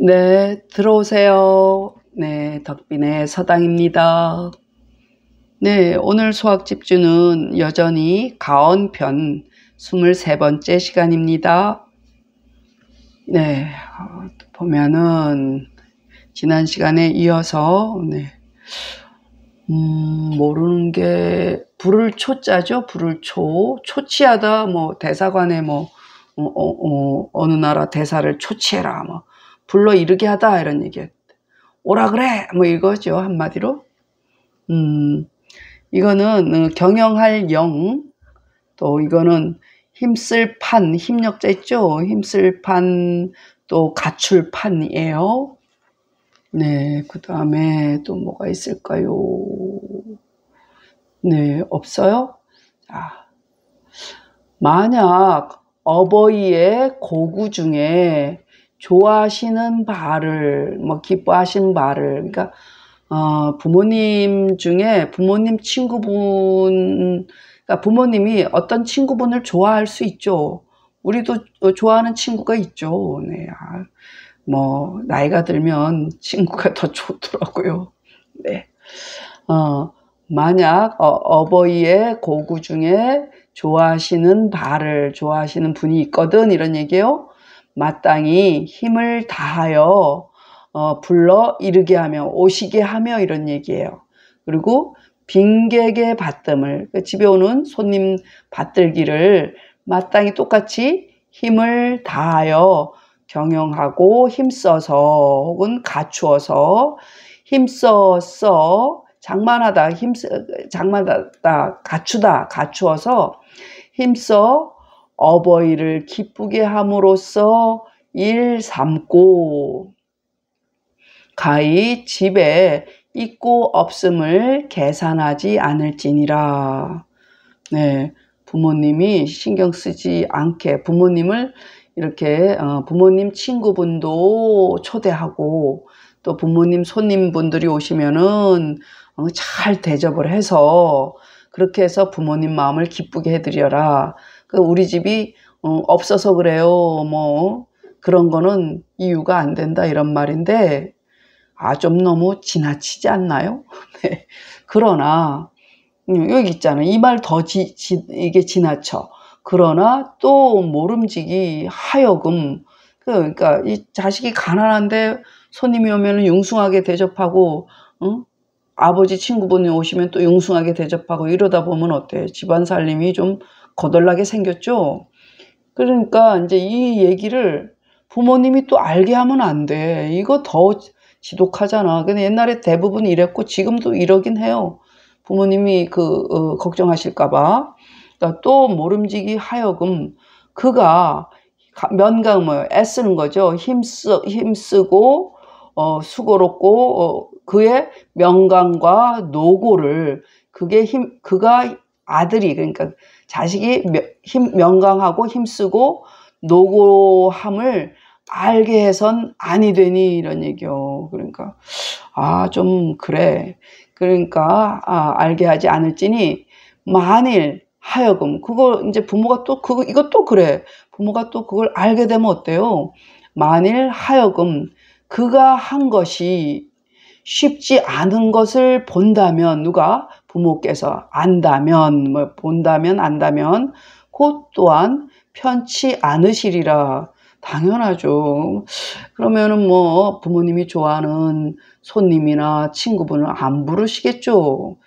네, 들어오세요. 네, 덕빈의 서당입니다. 네, 오늘 수학 집주는 여전히 가언편 23번째 시간입니다. 네, 보면은 지난 시간에 이어서 모르는 게 불을 초자죠. 불을 초치하다 대사관에 어느 나라 대사를 초치해라 불러 이르게 하다 이런 얘기. 오라 그래 이거죠 한마디로. 이거는 경영할 영, 또 이거는 힘쓸 판, 힘력자 있죠. 힘쓸 판, 또 갖출 판이에요. 네, 그 다음에 또 뭐가 있을까요? 네, 없어요? 자, 만약 어버이의 고구 중에 좋아하시는 바를, 기뻐하신 바를, 그러니까, 부모님 중에 부모님 친구분, 그러니까 부모님이 어떤 친구분을 좋아할 수 있죠. 우리도 좋아하는 친구가 있죠. 네. 나이가 들면 친구가 더 좋더라고요. 네. 만약 어버이의 고구 중에 좋아하시는 바를 좋아하시는 분이 있거든 이런 얘기예요. 마땅히 힘을 다하여 불러 이르게 하며 오시게 하며 이런 얘기예요. 그리고 빈객의 받듦을 집에 오는 손님 받들기를 마땅히 똑같이 힘을 다하여 경영하고 힘써서 혹은 갖추어서 힘써서 장만하다 갖추어서 힘써 어버이를 기쁘게 함으로써 일 삼고 가히 집에 있고 없음을 계산하지 않을지니라. 네, 부모님이 신경 쓰지 않게 부모님을 이렇게 부모님 친구분도 초대하고 또 부모님 손님분들이 오시면은 잘 대접을 해서 그렇게 해서 부모님 마음을 기쁘게 해드려라. 우리 집이 없어서 그래요. 그런 거는 이유가 안 된다 이런 말인데 좀 너무 지나치지 않나요? 네. 그러나 여기 있잖아요. 이 말 더 이게 지나쳐. 그러나 또 모름지기 하여금 그러니까 이 자식이 가난한데 손님이 오면 융숭하게 대접하고 아버지 친구분이 오시면 또 융숭하게 대접하고 이러다 보면 어때? 집안 살림이 좀 거덜나게 생겼죠. 그러니까 이제 이 얘기를 부모님이 또 알게 하면 안 돼. 이거 더 지독하잖아. 근데 옛날에 대부분 이랬고 지금도 이러긴 해요. 부모님이 걱정하실까봐. 그러니까 또 모름지기 하여금 그가 면강 애쓰는 거죠. 힘쓰고 수고롭고 그의 명강과 노고를 그가 아들이 그러니까 자식이 명강하고 힘쓰고 노고함을 알게 해선 아니 되니 이런 얘기요. 그러니까 좀 그래. 그러니까 알게 하지 않을지니 만일 하여금 그걸 이제 부모가 또 이것도 그래. 부모가 또 그걸 알게 되면 어때요? 만일 하여금 그가 한 것이 쉽지 않은 것을 본다면 누가 부모께서 안다면 본다면 안다면 곧 또한 편치 않으시리라. 당연하죠. 그러면은 부모님이 좋아하는 손님이나 친구분을 안 부르시겠죠.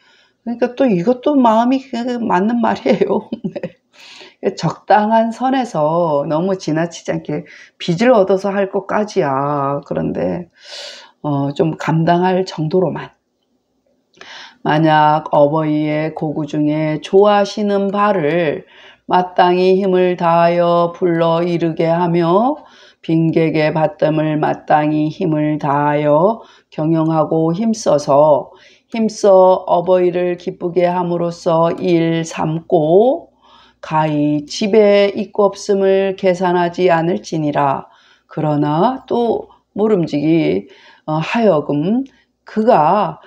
그러니까 또 이것도 마음이 맞는 말이에요. 네. 적당한 선에서 너무 지나치지 않게 빚을 얻어서 할 것까지야. 그런데 좀 감당할 정도로만. 만약 어버이의 고구 중에 좋아하시는 바를 마땅히 힘을 다하여 불러 이르게 하며 빈객의 받듦을 마땅히 힘을 다하여 경영하고 힘써 어버이를 기쁘게 함으로써 일 삼고 가히 집에 있고 없음을 계산하지 않을지니라. 그러나 또 모름지기 하여금 그가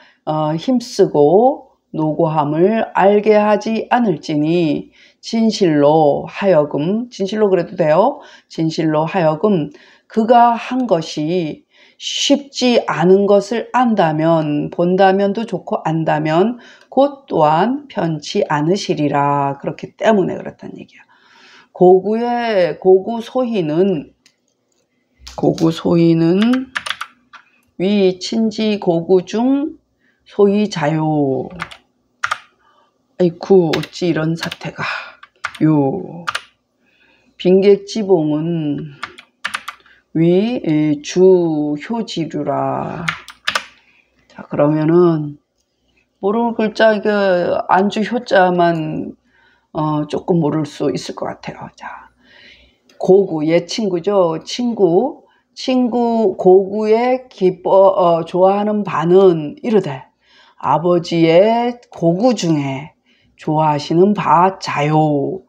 힘쓰고 노고함을 알게 하지 않을지니 진실로 하여금 진실로 그래도 돼요. 진실로 하여금 그가 한 것이 쉽지 않은 것을 안다면, 본다면도 좋고 안다면 곧 또한 편치 않으시리라. 그렇기 때문에 그렇다는 얘기야. 고구 소희는 위 친지 고구 중 소희자요. 아이쿠 어찌 이런 사태가. 요 빈객지봉은 위 주효지류라. 자 그러면은 모르는 글자 이거 안주 효자만 조금 모를 수 있을 것 같아요. 자 고구 얘 친구죠. 친구 고구의 좋아하는 바는 이르되 아버지의 고구 중에 좋아하시는 바 자요.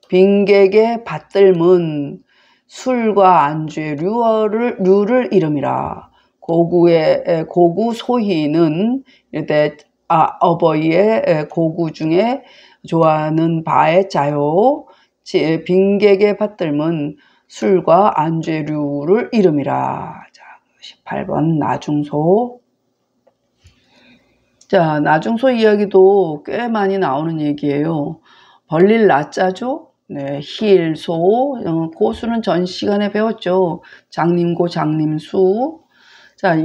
빈객의 밭들문 술과 안주의 류를 이름이라. 고구 소희는 이르되 어버이의 고구 중에 좋아하는 바의 자요. 빈객의 밭들문 술과 안주의 류를 이름이라. 자, 18번 나중소. 자, 나중소 이야기도 꽤 많이 나오는 얘기예요. 벌릴 나자죠. 네, 힐소. 고수는 전 시간에 배웠죠. 장님고, 장님수. 자,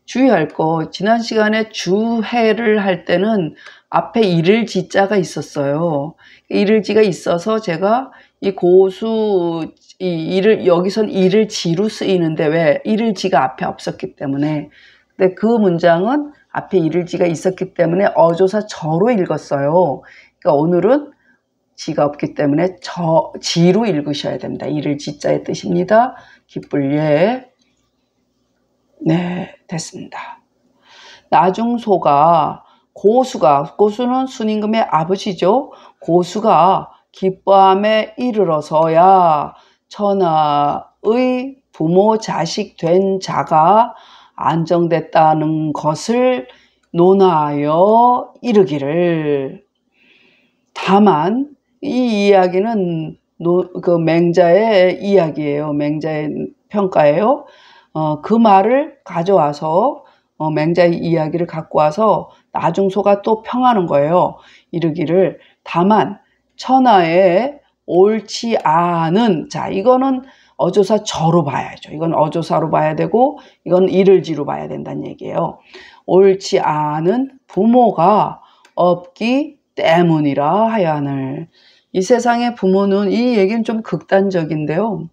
주의할 거. 지난 시간에 주해를 할 때는 앞에 이를지자가 있었어요. 이를지가 있어서 제가 이 고수, 여기선 이를지로 쓰이는데 왜? 이를지가 앞에 없었기 때문에. 근데 그 문장은 앞에 이를지가 있었기 때문에 어조사 저로 읽었어요. 그러니까 오늘은 지가 없기 때문에 지로 읽으셔야 됩니다. 이를지자의 뜻입니다. 기쁠 예. 네, 됐습니다. 나중소가 고수는 순임금의 아버지죠. 고수가 기뻐함에 이르러서야 천하의 부모 자식 된 자가 안정됐다는 것을 논하여 이르기를. 다만 이 이야기는 그 맹자의 이야기예요. 맹자의 평가예요. 그 말을 가져와서 맹자의 이야기를 갖고 와서 나중소가 또 평하는 거예요. 이르기를 다만 천하에 옳지 않은. 자 이거는 어조사 저로 봐야죠. 이건 어조사로 봐야 되고 이건 이를지로 봐야 된다는 얘기예요. 옳지 않은 부모가 없기 때문이라 하야늘. 이 세상의 부모는, 이 얘기는 좀 극단적인데요.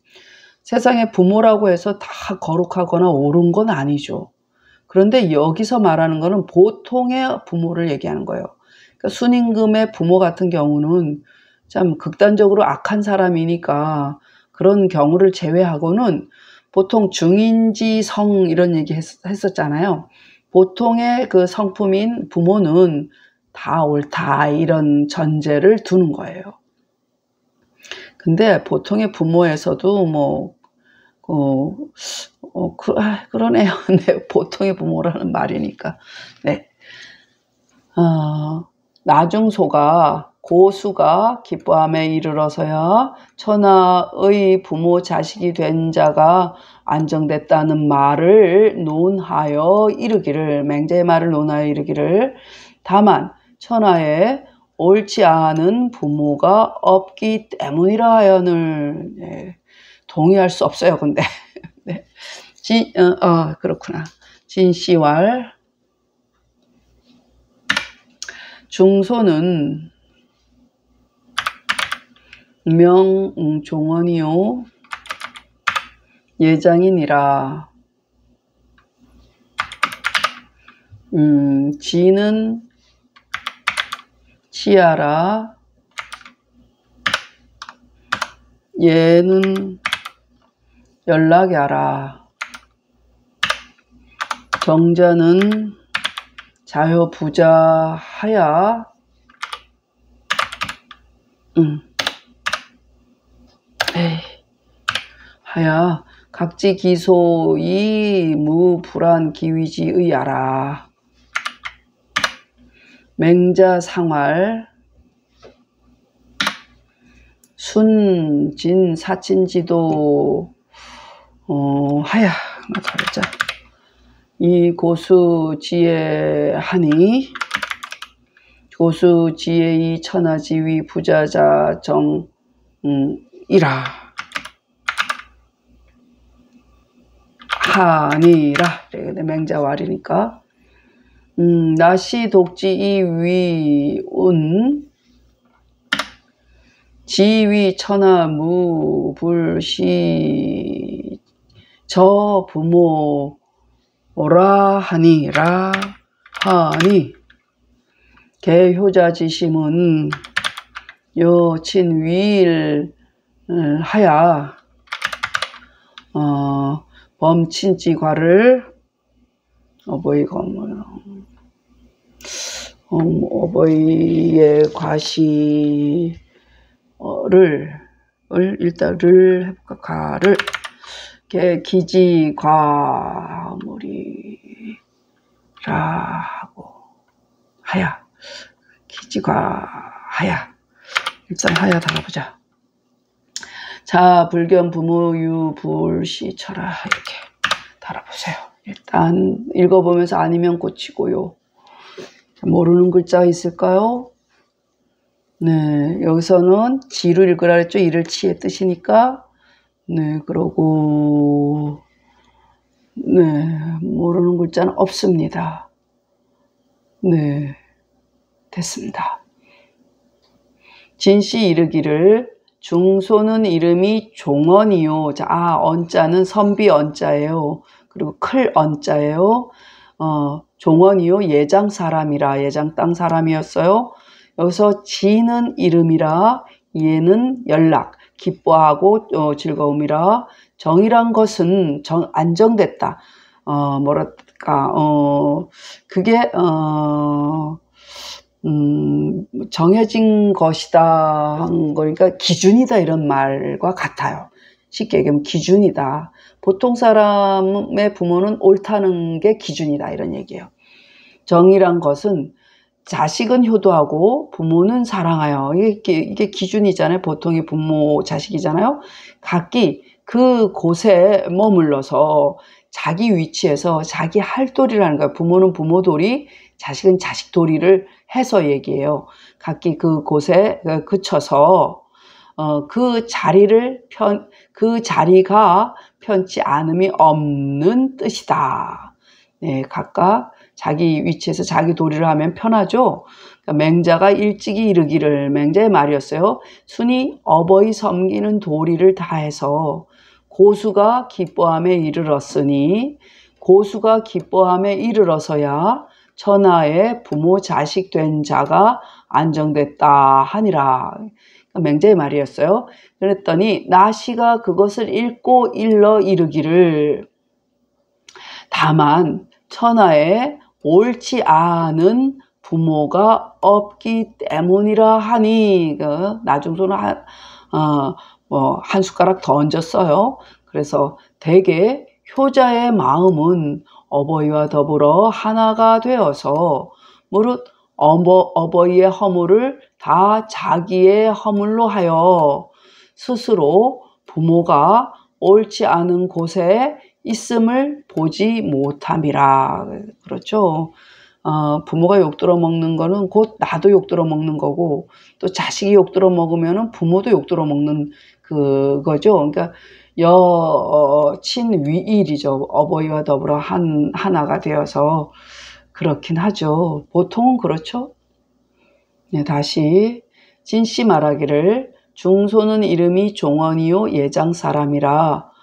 세상의 부모라고 해서 다 거룩하거나 옳은 건 아니죠. 그런데 여기서 말하는 거는 보통의 부모를 얘기하는 거예요. 그러니까 순임금의 부모 같은 경우는 참 극단적으로 악한 사람이니까 그런 경우를 제외하고는 보통 중인지 성 이런 얘기 했었잖아요. 보통의 그 성품인 부모는 다 옳다 이런 전제를 두는 거예요. 근데 보통의 부모에서도 그러네요. 네, 보통의 부모라는 말이니까. 네. 나중소가 고수가 기뻐함에 이르러서야 천하의 부모 자식이 된 자가 안정됐다는 말을 논하여 이르기를. 맹자의 말을 논하여 이르기를. 다만 천하에 옳지 않은 부모가 없기 때문이라 하여늘. 네, 동의할 수 없어요. 근데 네. 그렇구나. 진씨왈. 중소는 명종원이요 예장이니라. 지는 치하라. 얘는 연락하라. 정자는 자효부자하야. 하야 각지기소이 무불안 기위지의하라. 맹자상활. 순진 사친지도 하야 잘했자. 이 고수지혜하니 고수지혜이 천하지위 부자자정 이라 하니라. 맹자왈이니까 나시 독지이 위운 지위 천하 무불시 저 부모 오라 하니라 하니 개효자지심은 요 친위일 하야 범친지과를 어버이가 뭐야 어버이의 과시를 일단 를 해볼까 가를 기지과물이라 하고 하야 기지과하야 일단 하야 달아보자. 자 불견 부모유 불시철아 이렇게 달아보세요. 일단 읽어보면서 아니면 고치고요. 모르는 글자 있을까요? 네, 여기서는 지를 읽으라 했죠. 이를 치의 뜻이니까. 네, 그러고 네, 모르는 글자는 없습니다. 네, 됐습니다. 진씨 이르기를 중소는 이름이 종언이요. 자, 언자는 선비 언자예요. 그리고 클 언자예요. 종언이요. 예장 사람이라. 예장 땅 사람이었어요. 여기서 지는 이름이라. 예는 연락. 기뻐하고 즐거움이라. 정이란 것은 안정됐다. 뭐랄까 그게 정해진 것이다 한 거니까 기준이다 이런 말과 같아요. 쉽게 얘기하면 기준이다. 보통 사람의 부모는 옳다는 게 기준이다 이런 얘기예요. 정이란 것은 자식은 효도하고 부모는 사랑하여. 이게 기준이잖아요. 보통의 부모 자식이잖아요. 각기 그 곳에 머물러서 자기 위치에서 자기 할 도리라는 거예요. 부모는 부모 도리, 자식은 자식 도리를 해서 얘기해요. 각기 그 곳에 그쳐서 그 자리가 편치 않음이 없는 뜻이다. 네, 각각 자기 위치에서 자기 도리를 하면 편하죠. 그러니까 맹자가 일찍이 이르기를 맹자의 말이었어요. 순이 어버이 섬기는 도리를 다해서 고수가 기뻐함에 이르렀으니 고수가 기뻐함에 이르러서야 천하의 부모 자식 된 자가 안정됐다 하니라. 그러니까 맹자의 말이었어요. 그랬더니 나시가 그것을 읽고 일러 이르기를 다만 천하에 옳지 않은 부모가 없기 때문이라 하니 나중소는 한 숟가락 더 얹었어요. 그래서 대개 효자의 마음은 어버이와 더불어 하나가 되어서 무릇 어버이의 허물을 다 자기의 허물로 하여 스스로 부모가 옳지 않은 곳에 있음을 보지 못함이라. 그렇죠. 부모가 욕들어 먹는 거는 곧 나도 욕들어 먹는 거고 또 자식이 욕들어 먹으면은 부모도 욕들어 먹는 그거죠. 그러니까 여친위일이죠. 어버이와 더불어 하나가 되어서 그렇긴 하죠. 보통은 그렇죠. 네, 다시 진씨 말하기를 중소는 이름이 종언이요 예장 사람이라.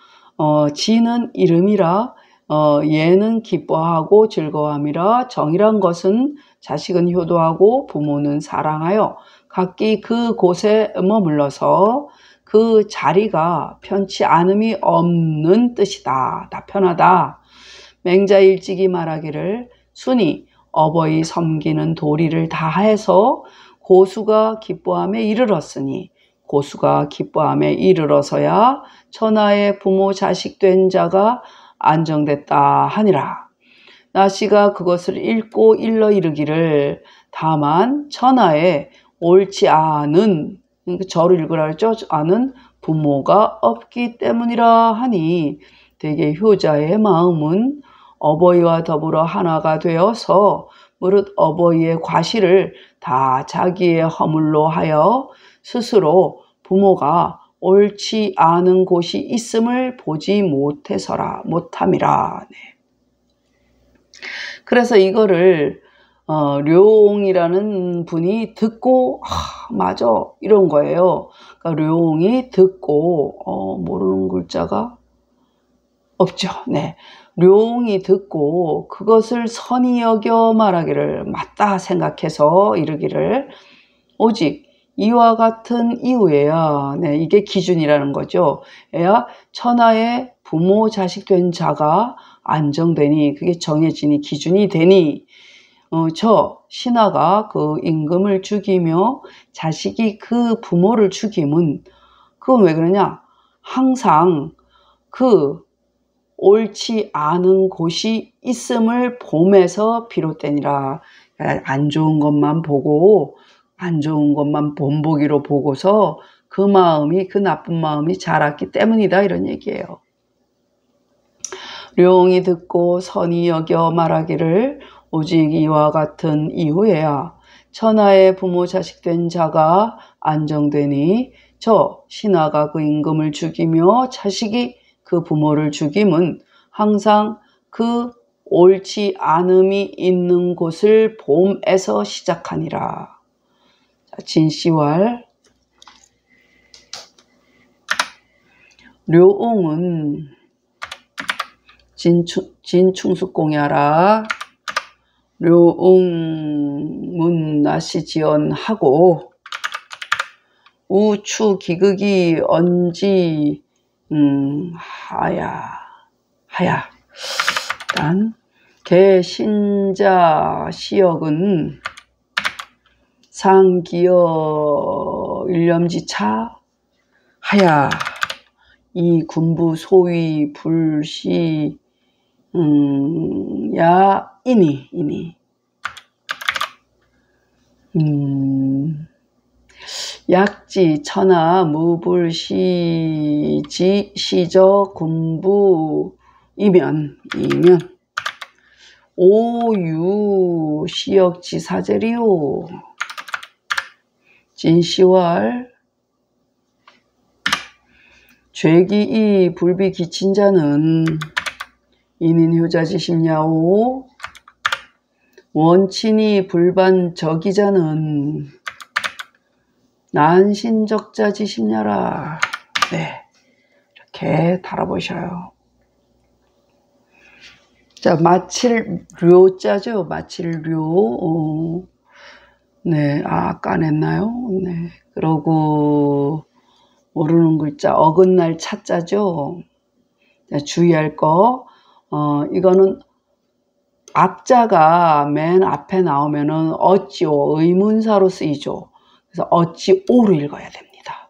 지는 이름이라. 예는 기뻐하고 즐거움이라. 정이란 것은 자식은 효도하고 부모는 사랑하여 각기 그 곳에 머물러서 그 자리가 편치 않음이 없는 뜻이다. 다 편하다. 맹자 일찍이 말하기를 순이 어버이 섬기는 도리를 다해서 고수가 기뻐함에 이르렀으니 고수가 기뻐함에 이르러서야 천하의 부모 자식 된 자가 안정됐다 하니라. 나시가 그것을 읽고 일러 이르기를 다만 천하에 옳지 않은 저를 읽으라 했죠. 않은 부모가 없기 때문이라 하니 대개 효자의 마음은 어버이와 더불어 하나가 되어서 무릇 어버이의 과실을 다 자기의 허물로 하여 스스로 부모가 옳지 않은 곳이 있음을 보지 못함이라. 네. 그래서 이거를 료옹이라는 분이 듣고 맞아 이런 거예요. 그러니까 료옹이 듣고 모르는 글자가 없죠. 네. 료옹이 듣고 그것을 선히 여겨 말하기를 맞다 생각해서 이르기를 오직 이와 같은 이유에야, 네, 이게 기준이라는 거죠. 에야 천하의 부모 자식 된 자가 안정되니, 그게 정해지니, 기준이 되니, 저 신하가 그 임금을 죽이며 자식이 그 부모를 죽임은, 그건 왜 그러냐? 항상 그 옳지 않은 곳이 있음을 봄에서 비롯되니라. 안 좋은 것만 보고, 안 좋은 것만 본보기로 보고서 그 마음이, 그 나쁜 마음이 자랐기 때문이다, 이런 얘기예요. 룡이 듣고 선히 여겨 말하기를 오직 이와 같은 이후에야 천하의 부모 자식 된 자가 안정되니 저 신하가 그 임금을 죽이며 자식이 그 부모를 죽임은 항상 그 옳지 않음이 있는 곳을 봄에서 시작하니라. 진시왈. 료옹은 진충숙공야라. 료옹문 나시지언하고 우추 기극이 언지 하야. 일단 개신자 시역은 상기여 일념지차 하야. 이 군부 소위 불시 야 이니 약지 천하 무불시지 시저 군부 이면 오유 시역지 사제리오. 진시왈. 죄기이 불비 기친 자는 인인효자지 심야오. 원친이 불반 적이자는 난신적자지 심야라. 네, 이렇게 달아보셔요. 자, 마칠료자죠. 마칠료. 네, 까냈나요? 네. 그러고 모르는 글자 어긋날 차자죠. 자, 주의할 거. 이거는 악자가 맨 앞에 나오면은 어찌오 의문사로 쓰이죠. 그래서 어찌오로 읽어야 됩니다.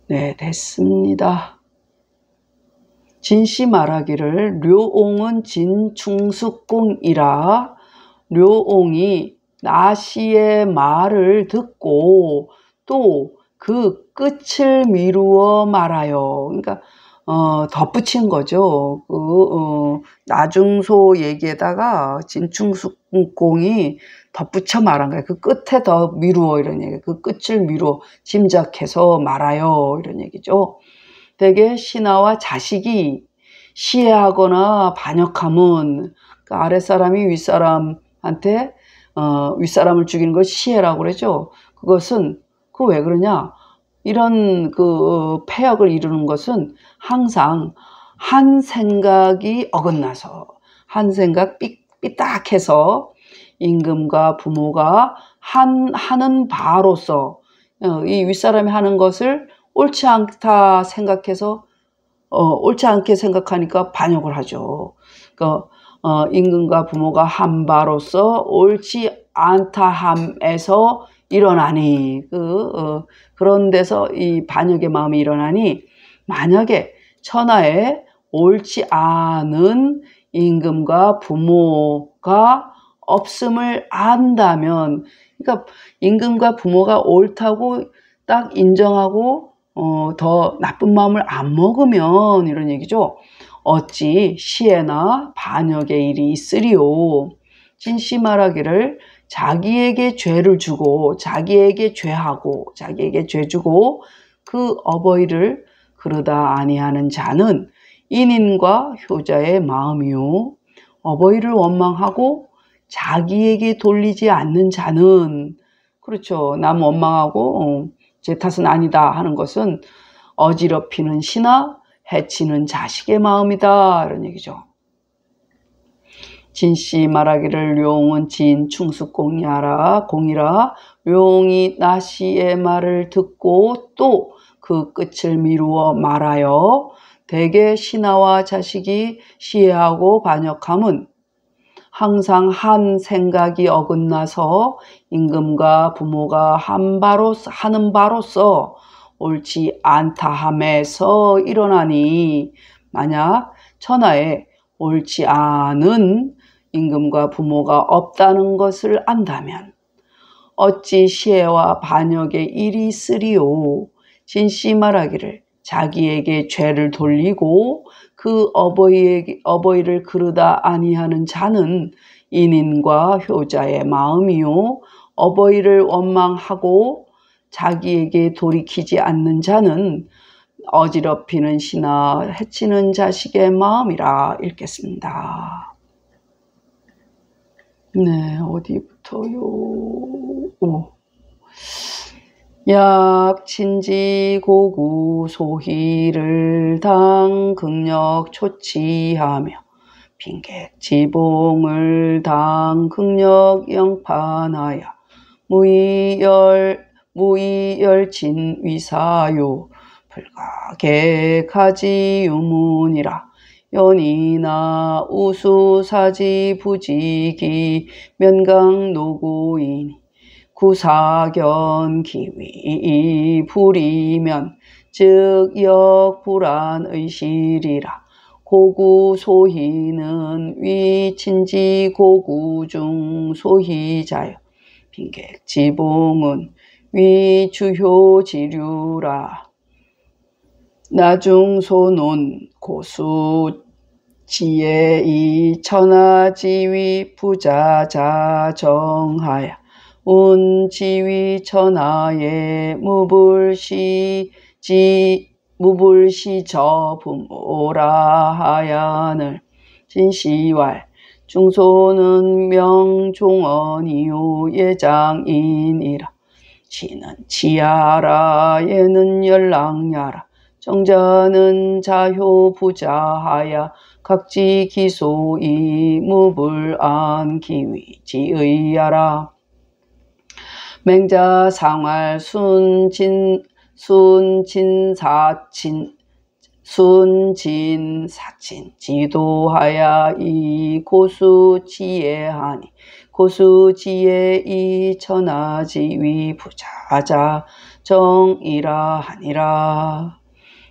네, 됐습니다. 진시 말하기를 료옹은 진충숙공이라. 료옹이 나시의 말을 듣고 또 그 끝을 미루어 말아요. 그러니까 덧붙인 거죠. 나중소 얘기에다가 진충숙공이 덧붙여 말한 거예요. 그 끝에 더 미루어 이런 얘기. 그 끝을 미루어 짐작해서 말아요 이런 얘기죠. 대개 신하와 자식이 시해하거나 반역하면 그 아랫사람이 윗사람한테 윗사람을 죽이는 걸 시해라고 그러죠. 그것은 그 왜 그러냐? 이런 그 폐역을 이루는 것은 항상 한 생각이 어긋나서 한 생각 삐딱해서 임금과 부모가 하는 바로서 이 윗사람이 하는 것을 옳지 않다 생각해서 옳지 않게 생각하니까 반역을 하죠. 그러니까 임금과 부모가 한 바로서 옳지 않다 함에서 일어나니 그런 데서 이 반역의 마음이 일어나니 만약에 천하에 옳지 않은 임금과 부모가 없음을 안다면 그러니까 임금과 부모가 옳다고 딱 인정하고 더 나쁜 마음을 안 먹으면 이런 얘기죠. 어찌 시에나 반역의 일이 있으리요. 진씨 말하기를 자기에게 죄를 주고 자기에게 죄하고 자기에게 죄 주고 그 어버이를 그르다 아니하는 자는 인인과 효자의 마음이요. 어버이를 원망하고 자기에게 돌리지 않는 자는, 그렇죠, 남 원망하고 제 탓은 아니다 하는 것은 어지럽히는 시나 해치는 자식의 마음이다 이런 얘기죠. 진씨 말하기를 룡은 진 충숙공이라 룡이 나씨의 말을 듣고 또 그 끝을 미루어 말하여 대개 신하와 자식이 시해하고 반역함은 항상 한 생각이 어긋나서 임금과 부모가 하는 바로서 옳지 않다함에서 일어나니, 만약 천하에 옳지 않은 임금과 부모가 없다는 것을 안다면 어찌 시해와 반역의 일이 있으리요. 진씨 말하기를 자기에게 죄를 돌리고 그 어버이를 그르다 아니하는 자는 인인과 효자의 마음이요. 어버이를 원망하고 자기에게 돌이키지 않는 자는 어지럽히는 시나 해치는 자식의 마음이라 읽겠습니다. 네, 어디부터요? 약친지 고구 소희를 당 극력 초치하며 빈객 지봉을 당 극력 영판하여 무의열친 위사요 불가객하지 유문이라 연이나 우수사지 부지기 면강노구이니 구사견 기위 불이면 즉 역불안의실이라. 고구 소희는 위친지 고구 중 소희자여 빈객 지봉은 위주효지류라. 나중소논 고수지혜이 천하지위 부자자 정하여 운지위 천하의 무불시저 부모라 하야늘. 진시왈 중소는 명종원이요 예장인이라. 지는 지하라 예는 연락야라. 정자는 자효 부자하야 각지 기소이 무불안 기위 지의야라. 맹자 상활 순진사친 지도하야 이 고수지혜하니 고수지혜이 천하지위 부자자 정이라 하니라.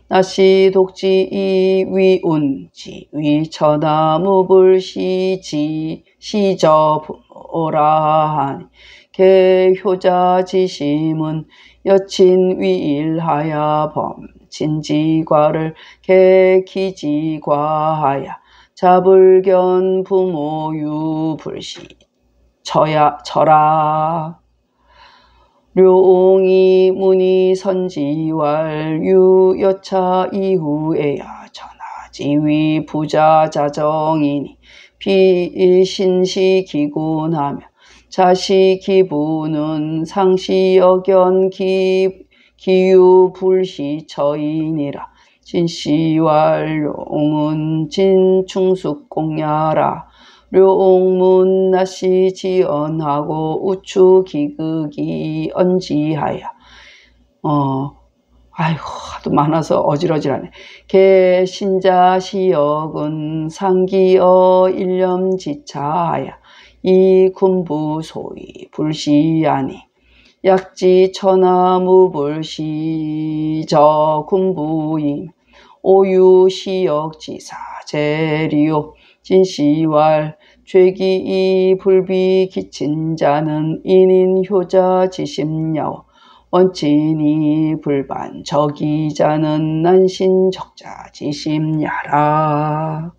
나시 독지이 위운지 위천하 무불시지 시저 부모라 하니 개효자지심은 여친 위일하야 범친지과를 개기지과하야 자불견 부모유 불시 철아. 룡이 문이 선지왈 유여차 이후에야 천하지위 부자자정이니 비신시 기군하며 자시 기부는 상시 여견 기유 불시 처이니라. 진시왈 룡은 진충숙 공야라. 룡문 나시 지언하고 우추 기극이 언지하여. 아이고 하도 많아서 어질어질하네. 개신자 시역은 상기어 일념지차하여 이 군부 소위 불시하니 약지 천하 무불시 저 군부임 오유시역지사 제리요. 진시왈 죄기이 불비 기친 자는 인인 효자 지심야오 원친이 불반 저기자는 난신적자 지심야라.